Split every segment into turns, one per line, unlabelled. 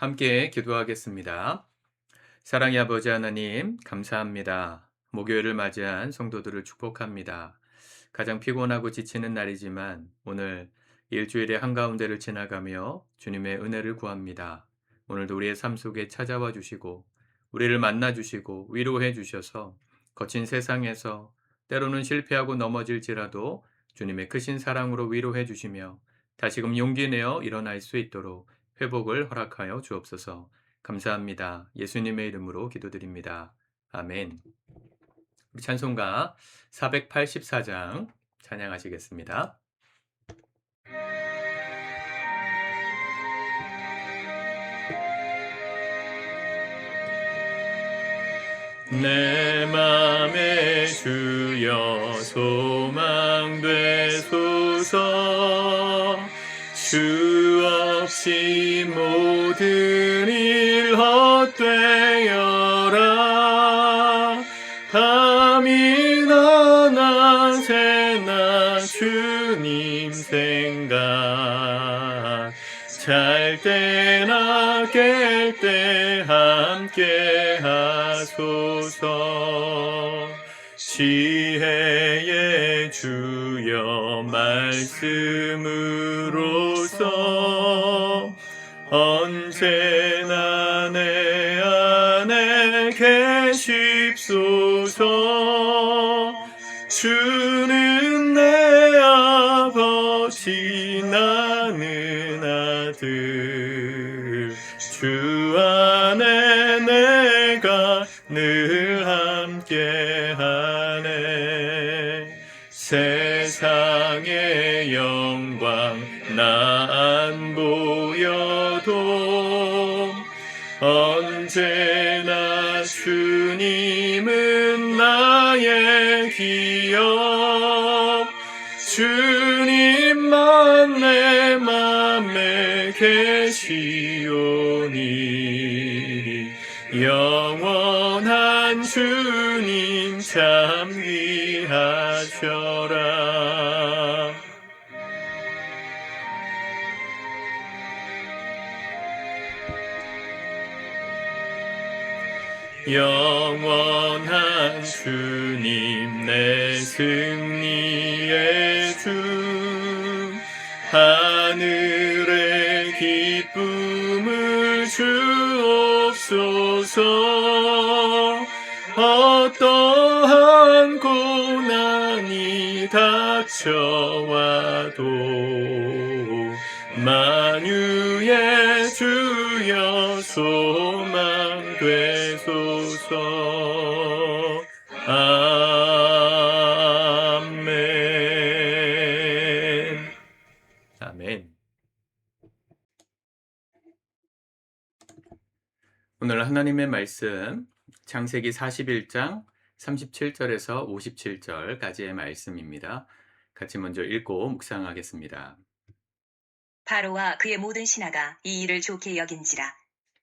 함께 기도하겠습니다. 사랑의 아버지 하나님, 감사합니다. 목요일을 맞이한 성도들을 축복합니다. 가장 피곤하고 지치는 날이지만 오늘 일주일의 한가운데를 지나가며 주님의 은혜를 구합니다. 오늘도 우리의 삶 속에 찾아와 주시고 우리를 만나 주시고 위로해 주셔서 거친 세상에서 때로는 실패하고 넘어질지라도 주님의 크신 사랑으로 위로해 주시며 다시금 용기 내어 일어날 수 있도록 회복을 허락하여 주옵소서. 감사합니다. 예수님의 이름으로 기도드립니다. 아멘. 우리 찬송가 484장 찬양하시겠습니다. 내 맘에 주여 소망 되소서. 주 없이 모든 일 헛되어라. 밤이나 낮에나 주님 생각, 잘 때나 깰 때 함께 하소서. 지혜의 주여 말씀으로써 언제나 내 안에 계십소서. 주는 내 아버지 나는 아들, 주 안에 내가 늘 함께하네. 세상의 영광 나 안 보여도 언제나 주님은 나의 기업. 주님만 내 맘에 계시오니 영원한 주님 참 귀하셔라. 영원한 주님 내 승리의 주, 하늘의 기쁨을 주옵소서. 어떠한 고난이 닥쳐와도 만유의 주여 소망 되소서. 아멘. 아멘. 오늘 하나님의 말씀 창세기 41장 37절에서 57절까지의 말씀입니다. 같이 먼저 읽고 묵상하겠습니다.
바로와 그의 모든 신하가 이 일을 좋게 여긴지라.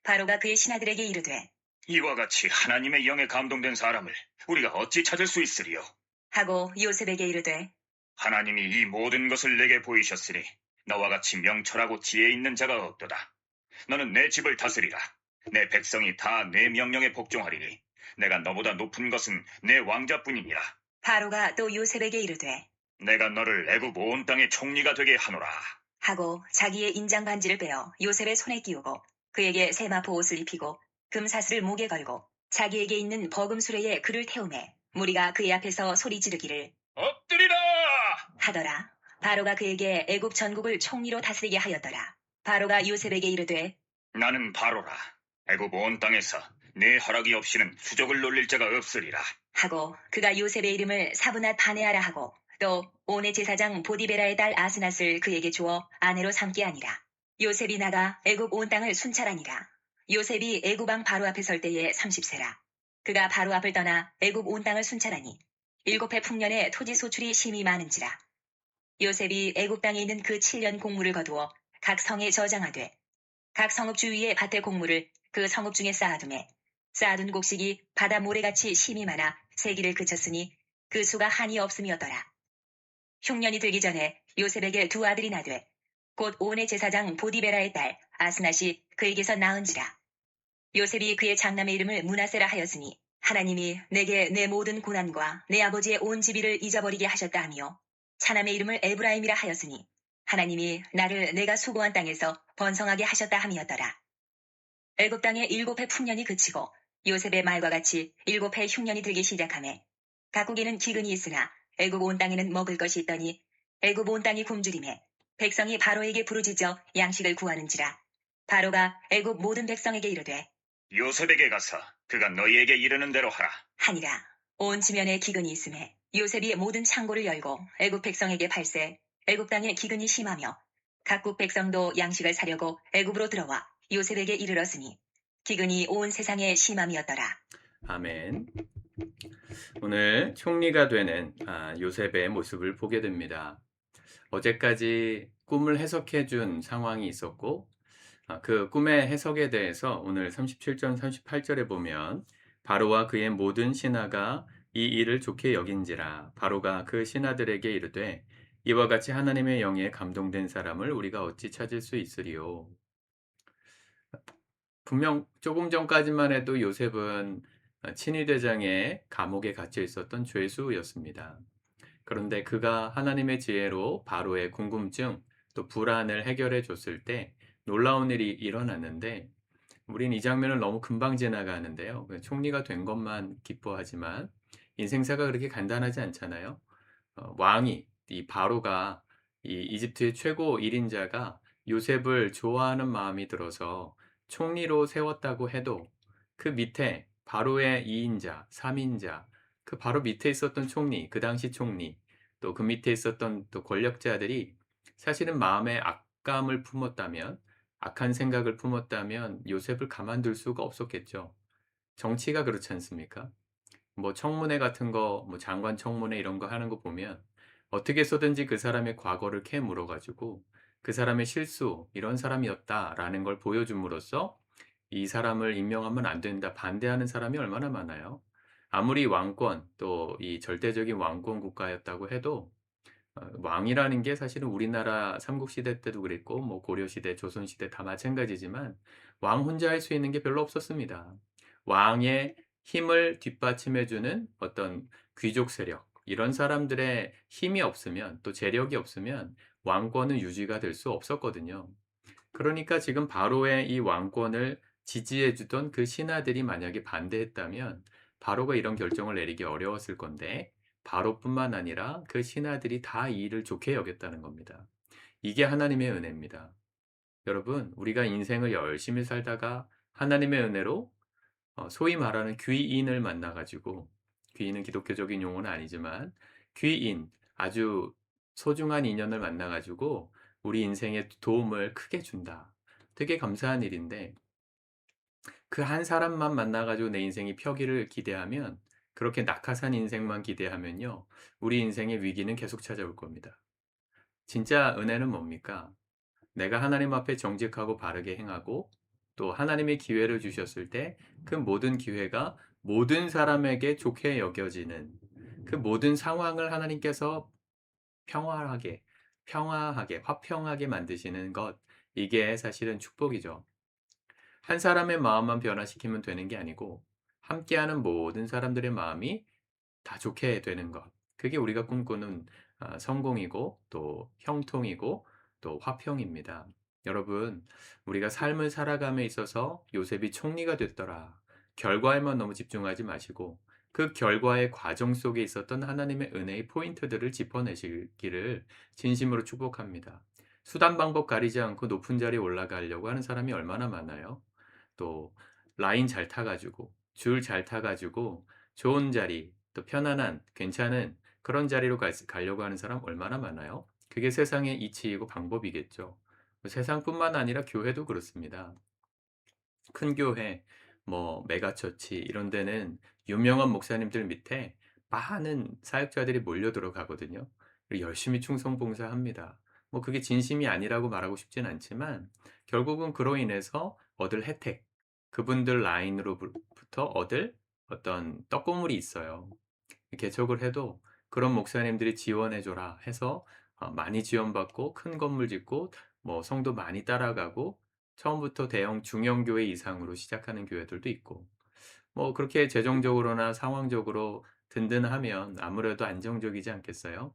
바로가 그의 신하들에게 이르되
이와 같이 하나님의 영에 감동된 사람을 우리가 어찌 찾을 수 있으리요?
하고 요셉에게 이르되
하나님이 이 모든 것을 내게 보이셨으니 너와 같이 명철하고 지혜 있는 자가 없도다. 너는 내 집을 다스리라. 내 백성이 다 내 명령에 복종하리니 내가 너보다 높은 것은 내 왕자뿐이니라.
바로가 또 요셉에게 이르되
내가 너를 애굽 온 땅의 총리가 되게 하노라.
하고 자기의 인장 반지를 빼어 요셉의 손에 끼우고 그에게 세마포 옷을 입히고 금사슬을 목에 걸고 자기에게 있는 버금 수레에 그를 태우매 무리가 그의 앞에서 소리 지르기를
엎드리라
하더라. 바로가 그에게 애굽 전국을 총리로 다스리게 하였더라. 바로가 요셉에게 이르되
나는 바로라. 애굽 온 땅에서 내 허락이 없이는 수족을 놀릴 자가 없으리라.
하고 그가 요셉의 이름을 사브낫 바네아라 하고 또 온의 제사장 보디베라의 딸 아스낫을 그에게 주어 아내로 삼게 하니라. 요셉이 나가 애굽 온 땅을 순찰하니라. 요셉이 애굽 왕 바로 앞에 설 때에 30세라. 그가 바로 앞을 떠나 애굽 온 땅을 순찰하니 7해 풍년에 토지 소출이 심히 많은지라. 요셉이 애굽 땅에 있는 그 7년 곡물을 거두어 각 성에 저장하되 각 성읍 주위에 밭의 곡물을 그 성읍 중에 쌓아두매 쌓아둔 곡식이 바다 모래같이 심이 많아 세기를 그쳤으니 그 수가 한이 없음이었더라. 흉년이 들기 전에 요셉에게 두 아들이 나되 곧 온의 제사장 보디베라의 딸 아스낫이 그에게서 낳은지라. 요셉이 그의 장남의 이름을 므낫세라 하였으니 하나님이 내게 내 모든 고난과 내 아버지의 온 지비를 잊어버리게 하셨다 하며, 차남의 이름을 에브라임이라 하였으니 하나님이 나를 내가 수고한 땅에서 번성하게 하셨다 함이었더라. 애굽 땅에 7해 풍년이 그치고 요셉의 말과 같이 7해 흉년이 들기 시작하매, 각국에는 기근이 있으나 애굽 온 땅에는 먹을 것이 있더니 애굽 온 땅이 굶주림에 백성이 바로에게 부르짖어 양식을 구하는지라. 바로가 애굽 모든 백성에게 이르되
요셉에게 가서 그가 너희에게 이르는 대로 하라.
하니라. 온 지면에 기근이 있음에 요셉이 모든 창고를 열고 애굽 백성에게 발세, 애굽 땅에 기근이 심하며 각국 백성도 양식을 사려고 애굽으로 들어와 요셉에게 이르렀으니 기근이 온 세상에 심함이었더라.
아멘. 오늘 총리가 되는 요셉의 모습을 보게 됩니다. 어제까지 꿈을 해석해 준 상황이 있었고, 그 꿈의 해석에 대해서 오늘 37절, 38절에 보면 바로와 그의 모든 신하가 이 일을 좋게 여긴지라. 바로가 그 신하들에게 이르되 이와 같이 하나님의 영에 감동된 사람을 우리가 어찌 찾을 수 있으리요. 분명 조금 전까지만 해도 요셉은 친위대장의 감옥에 갇혀 있었던 죄수였습니다. 그런데 그가 하나님의 지혜로 바로의 궁금증 또 불안을 해결해 줬을 때 놀라운 일이 일어났는데, 우린 이 장면을 너무 금방 지나가는데요. 총리가 된 것만 기뻐하지만 인생사가 그렇게 간단하지 않잖아요. 왕이, 이 바로가, 이 이집트의 최고 1인자가 요셉을 좋아하는 마음이 들어서 총리로 세웠다고 해도 그 밑에 바로의 2인자, 3인자, 그 바로 밑에 있었던 총리, 그 당시 총리, 또 그 밑에 있었던 또 권력자들이 사실은 마음에 악감을 품었다면, 악한 생각을 품었다면 요셉을 가만둘 수가 없었겠죠. 정치가 그렇지 않습니까? 뭐 청문회 같은 거, 뭐 장관 청문회 이런 거 하는 거 보면 어떻게 해서든지 그 사람의 과거를 캐물어 가지고 그 사람의 실수, 이런 사람이었다라는 걸 보여줌으로써 이 사람을 임명하면 안 된다, 반대하는 사람이 얼마나 많아요. 아무리 왕권, 또 이 절대적인 왕권 국가였다고 해도 왕이라는 게 사실은 우리나라 삼국시대 때도 그랬고 뭐 고려시대, 조선시대 다 마찬가지지만 왕 혼자 할 수 있는 게 별로 없었습니다. 왕의 힘을 뒷받침해주는 어떤 귀족 세력, 이런 사람들의 힘이 없으면, 또 재력이 없으면 왕권은 유지가 될 수 없었거든요. 그러니까 지금 바로의 이 왕권을 지지해주던 그 신하들이 만약에 반대했다면 바로가 이런 결정을 내리기 어려웠을 건데, 바로뿐만 아니라 그 신하들이 다 이 일을 좋게 여겼다는 겁니다. 이게 하나님의 은혜입니다. 여러분, 우리가 인생을 열심히 살다가 하나님의 은혜로 소위 말하는 귀인을 만나가지고, 귀인은 기독교적인 용어는 아니지만 귀인, 아주 소중한 인연을 만나가지고 우리 인생에 도움을 크게 준다. 되게 감사한 일인데, 그 한 사람만 만나가지고 내 인생이 펴기를 기대하면, 그렇게 낙하산 인생만 기대하면요, 우리 인생의 위기는 계속 찾아올 겁니다. 진짜 은혜는 뭡니까? 내가 하나님 앞에 정직하고 바르게 행하고, 또 하나님의 기회를 주셨을 때 그 모든 기회가 모든 사람에게 좋게 여겨지는, 그 모든 상황을 하나님께서 평화하게, 화평하게 만드시는 것, 이게 사실은 축복이죠. 한 사람의 마음만 변화시키면 되는 게 아니고 함께하는 모든 사람들의 마음이 다 좋게 되는 것. 그게 우리가 꿈꾸는 성공이고 또 형통이고 또 화평입니다. 여러분, 우리가 삶을 살아감에 있어서 요셉이 총리가 됐더라, 결과에만 너무 집중하지 마시고 그 결과의 과정 속에 있었던 하나님의 은혜의 포인트들을 짚어내시기를 진심으로 축복합니다. 수단 방법 가리지 않고 높은 자리에 올라가려고 하는 사람이 얼마나 많아요. 또 라인 잘 타가지고, 줄 잘 타가지고 좋은 자리, 또 편안한 괜찮은 그런 자리로 가려고 하는 사람 얼마나 많아요. 그게 세상의 이치이고 방법이겠죠. 세상뿐만 아니라 교회도 그렇습니다. 큰 교회, 뭐 메가처치 이런 데는 유명한 목사님들 밑에 많은 사역자들이 몰려 들어가거든요. 그리고 열심히 충성 봉사합니다. 뭐 그게 진심이 아니라고 말하고 싶진 않지만 결국은 그로 인해서 얻을 혜택, 그분들 라인으로부터 얻을 어떤 떡고물이 있어요. 개척을 해도 그런 목사님들이 지원해 줘라 해서 많이 지원받고 큰 건물 짓고 뭐 성도 많이 따라가고 처음부터 대형 중형교회 이상으로 시작하는 교회들도 있고 뭐 그렇게 재정적으로나 상황적으로 든든하면 아무래도 안정적이지 않겠어요?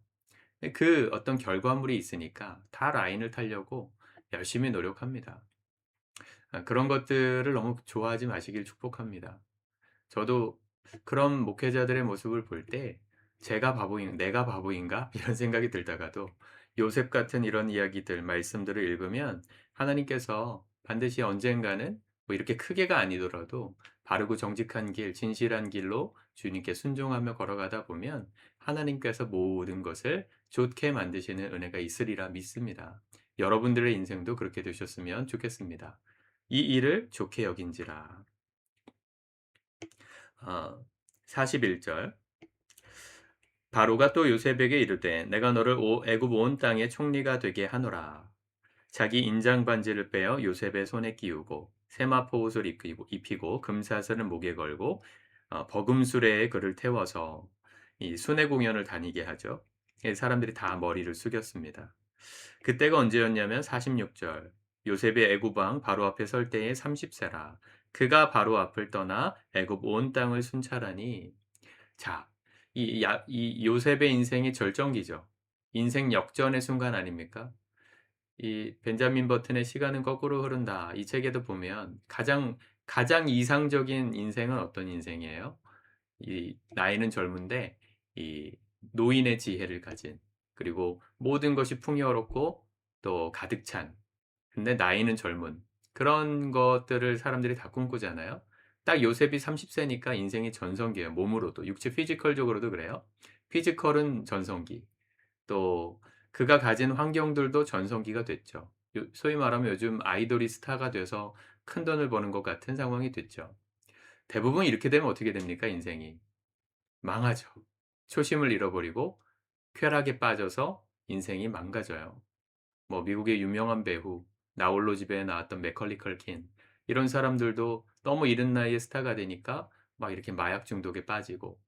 그 어떤 결과물이 있으니까 다 라인을 타려고 열심히 노력합니다. 그런 것들을 너무 좋아하지 마시길 축복합니다. 저도 그런 목회자들의 모습을 볼 때 '제가 바보인 내가 바보인가?' 이런 생각이 들다가도 요셉 같은 이런 이야기들 말씀들을 읽으면 하나님께서 반드시 언젠가는 뭐 이렇게 크게가 아니더라도 바르고 정직한 길, 진실한 길로 주님께 순종하며 걸어가다 보면 하나님께서 모든 것을 좋게 만드시는 은혜가 있으리라 믿습니다. 여러분들의 인생도 그렇게 되셨으면 좋겠습니다. 이 일을 좋게 여긴지라. 어 41절 바로가 또 요셉에게 이르되 내가 너를 애굽 온 땅의 총리가 되게 하노라. 자기 인장 반지를 빼어 요셉의 손에 끼우고 세마포 옷을 입히고 금사슬을 목에 걸고 버금수레에 그를 태워서 이 순회 공연을 다니게 하죠. 사람들이 다 머리를 숙였습니다. 그때가 언제였냐면 46절 요셉이 애굽 왕 바로 앞에 설 때에 30세라. 그가 바로 앞을 떠나 애굽 온 땅을 순찰하니 자, 이 요셉의 인생의 절정기죠. 인생 역전의 순간 아닙니까? 이 벤자민 버튼의 시간은 거꾸로 흐른다. 이 책에도 보면 가장 이상적인 인생은 어떤 인생이에요? 이 나이는 젊은데 이 노인의 지혜를 가진 그리고 모든 것이 풍요롭고 또 가득 찬 근데 나이는 젊은 그런 것들을 사람들이 다 꿈꾸잖아요. 딱 요셉이 30세니까 인생이 전성기예요. 몸으로도 육체 피지컬적으로도 그래요. 피지컬은 전성기. 또 그가 가진 환경들도 전성기가 됐죠. 소위 말하면 요즘 아이돌이 스타가 돼서 큰돈을 버는 것 같은 상황이 됐죠. 대부분 이렇게 되면 어떻게 됩니까 인생이? 망하죠. 초심을 잃어버리고 쾌락에 빠져서 인생이 망가져요. 뭐 미국의 유명한 배우 나홀로 집에 나왔던 맥컬리 컬킨 이런 사람들도 너무 이른 나이에 스타가 되니까 막 이렇게 마약 중독에 빠지고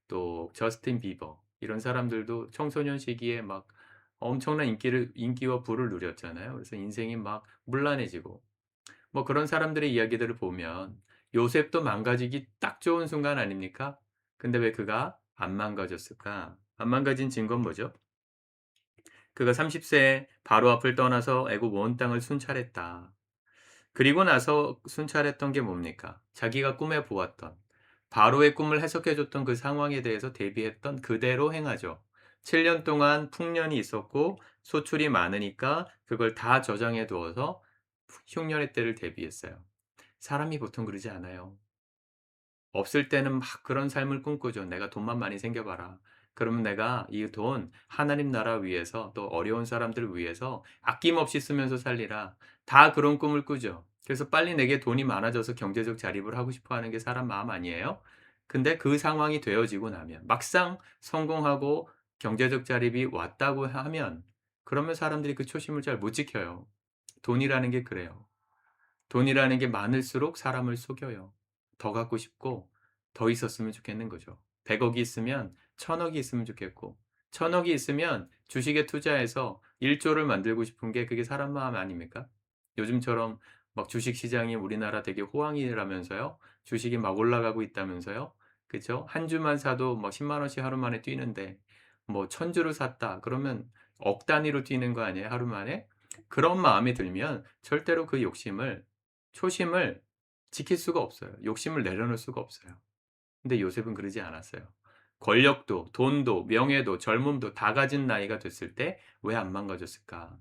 또 저스틴 비버 이런 사람들도 청소년 시기에 막 엄청난 인기와 부를 누렸잖아요. 그래서 인생이 막 문란해지고 뭐 그런 사람들의 이야기들을 보면 요셉도 망가지기 딱 좋은 순간 아닙니까? 근데 왜 그가 안 망가졌을까? 안 망가진 증거는 뭐죠? 그가 30세에 바로 앞을 떠나서 애굽 온 땅을 순찰했다. 그리고 나서 순찰했던 게 뭡니까? 자기가 꿈에 보았던 바로의 꿈을 해석해 줬던 그 상황에 대해서 대비했던 그대로 행하죠. 7년 동안 풍년이 있었고 소출이 많으니까 그걸 다 저장해 두어서 흉년의 때를 대비했어요. 사람이 보통 그러지 않아요. 없을 때는 막 그런 삶을 꿈꾸죠. '내가 돈만 많이 생겨 봐라. 그러면 내가 이 돈 하나님 나라 위해서 또 어려운 사람들을 위해서 아낌없이 쓰면서 살리라.' 다 그런 꿈을 꾸죠. 그래서 빨리 내게 돈이 많아져서 경제적 자립을 하고 싶어 하는 게 사람 마음 아니에요? 근데 그 상황이 되어지고 나면 막상 성공하고 경제적 자립이 왔다고 하면 그러면 사람들이 그 초심을 잘 못 지켜요. 돈이라는 게 그래요. 돈이라는 게 많을수록 사람을 속여요. 더 갖고 싶고 더 있었으면 좋겠는 거죠. 100억이 있으면 1000억이 있으면 좋겠고 1000억이 있으면 주식에 투자해서 1조를 만들고 싶은 게 그게 사람 마음 아닙니까? 요즘처럼 막 주식 시장이 우리나라 되게 호황이라면서요. 주식이 막 올라가고 있다면서요. 그죠? 한 주만 사도 뭐 10만 원씩 하루 만에 뛰는데 뭐 1000주를 샀다. 그러면 억 단위로 뛰는 거 아니에요, 하루 만에? 그런 마음이 들면 절대로 그 초심을 지킬 수가 없어요. 욕심을 내려놓을 수가 없어요. 근데 요셉은 그러지 않았어요. 권력도 돈도 명예도 젊음도 다 가진 나이가 됐을 때 왜 안 망가졌을까?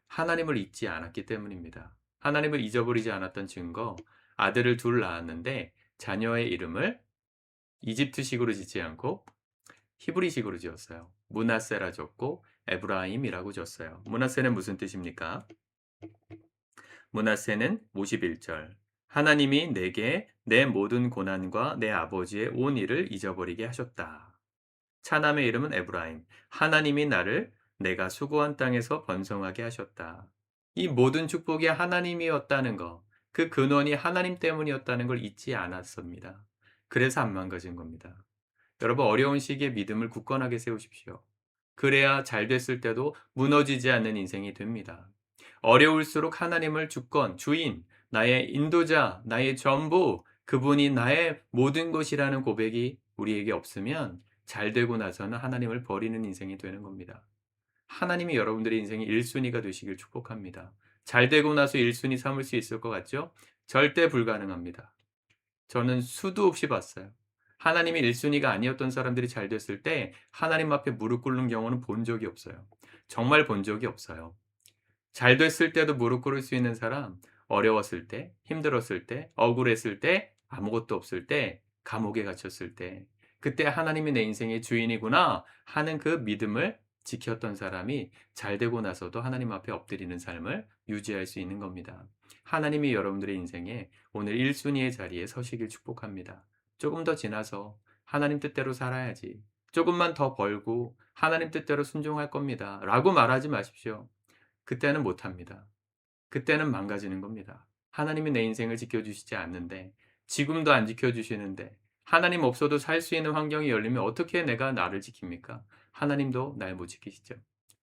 하나님을 잊지 않았기 때문입니다. 하나님을 잊어버리지 않았던 증거 아들을 둘 낳았는데 자녀의 이름을 이집트식으로 짓지 않고 히브리식으로 지었어요. 므낫세라 졌고 에브라임이라고 졌어요. 므낫세는 무슨 뜻입니까? 므낫세는 51절 하나님이 내게 내 모든 고난과 내 아버지의 온 일을 잊어버리게 하셨다. 차남의 이름은 에브라임. 하나님이 나를 내가 수고한 땅에서 번성하게 하셨다. 이 모든 축복이 하나님이었다는 거, 그 근원이 하나님 때문이었다는 걸 잊지 않았습니다. 그래서 안 망가진 겁니다. 여러분 어려운 시기에 믿음을 굳건하게 세우십시오. 그래야 잘 됐을 때도 무너지지 않는 인생이 됩니다. 어려울수록 하나님을 주권, 주인, 나의 인도자, 나의 전부, 그분이 나의 모든 것이라는 고백이 우리에게 없으면 잘 되고 나서는 하나님을 버리는 인생이 되는 겁니다. 하나님이 여러분들의 인생의 1순위가 되시길 축복합니다. 잘 되고 나서 1순위 삼을 수 있을 것 같죠? 절대 불가능합니다. 저는 수도 없이 봤어요. 하나님이 1순위가 아니었던 사람들이 잘 됐을 때 하나님 앞에 무릎 꿇는 경우는 본 적이 없어요. 정말 본 적이 없어요. 잘 됐을 때도 무릎 꿇을 수 있는 사람, 어려웠을 때, 힘들었을 때, 억울했을 때, 아무것도 없을 때, 감옥에 갇혔을 때, 그때 하나님이 내 인생의 주인이구나 하는 그 믿음을 지켰던 사람이 잘 되고 나서도 하나님 앞에 엎드리는 삶을 유지할 수 있는 겁니다. 하나님이 여러분들의 인생에 오늘 1순위의 자리에 서시길 축복합니다. 조금 더 지나서 하나님 뜻대로 살아야지. 조금만 더 벌고 하나님 뜻대로 순종할 겁니다. 라고 말하지 마십시오. 그때는 못합니다. 그때는 망가지는 겁니다. 하나님이 내 인생을 지켜주시지 않는데, 지금도 안 지켜주시는데, 하나님 없어도 살 수 있는 환경이 열리면 어떻게 내가 나를 지킵니까? 하나님도 날 못 지키시죠.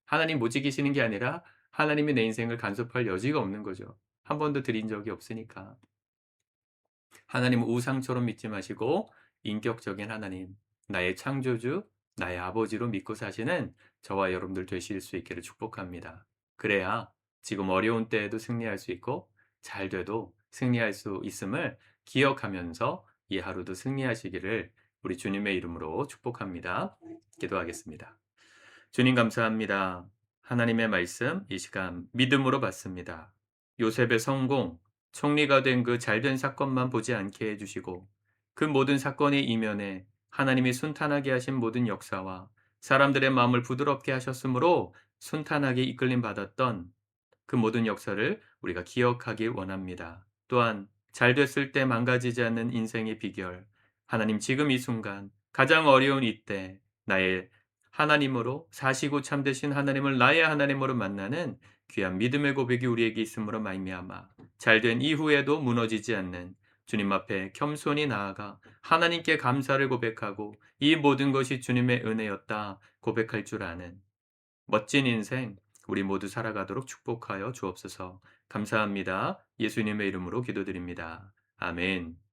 하나님 못 지키시는 게 아니라 하나님이 내 인생을 간섭할 여지가 없는 거죠. 한 번도 드린 적이 없으니까. 하나님은 우상처럼 믿지 마시고 인격적인 하나님, 나의 창조주, 나의 아버지로 믿고 사시는 저와 여러분들 되실 수 있기를 축복합니다. 그래야 지금 어려운 때에도 승리할 수 있고 잘 돼도 승리할 수 있음을 기억하면서 이 하루도 승리하시기를 우리 주님의 이름으로 축복합니다. 기도하겠습니다. 주님 감사합니다. 하나님의 말씀 이 시간 믿음으로 받습니다. 요셉의 성공, 총리가 된 그 잘된 사건만 보지 않게 해주시고 그 모든 사건의 이면에 하나님이 순탄하게 하신 모든 역사와 사람들의 마음을 부드럽게 하셨으므로 순탄하게 이끌림 받았던 그 모든 역사를 우리가 기억하길 원합니다. 또한 잘 됐을 때 망가지지 않는 인생의 비결, 하나님 지금 이 순간 가장 어려운 이때 나의 하나님으로 사시고 참되신 하나님을 나의 하나님으로 만나는 귀한 믿음의 고백이 우리에게 있음으로 말미암아 잘된 이후에도 무너지지 않는 주님 앞에 겸손히 나아가 하나님께 감사를 고백하고 이 모든 것이 주님의 은혜였다 고백할 줄 아는 멋진 인생 우리 모두 살아가도록 축복하여 주옵소서. 감사합니다. 예수님의 이름으로 기도드립니다. 아멘.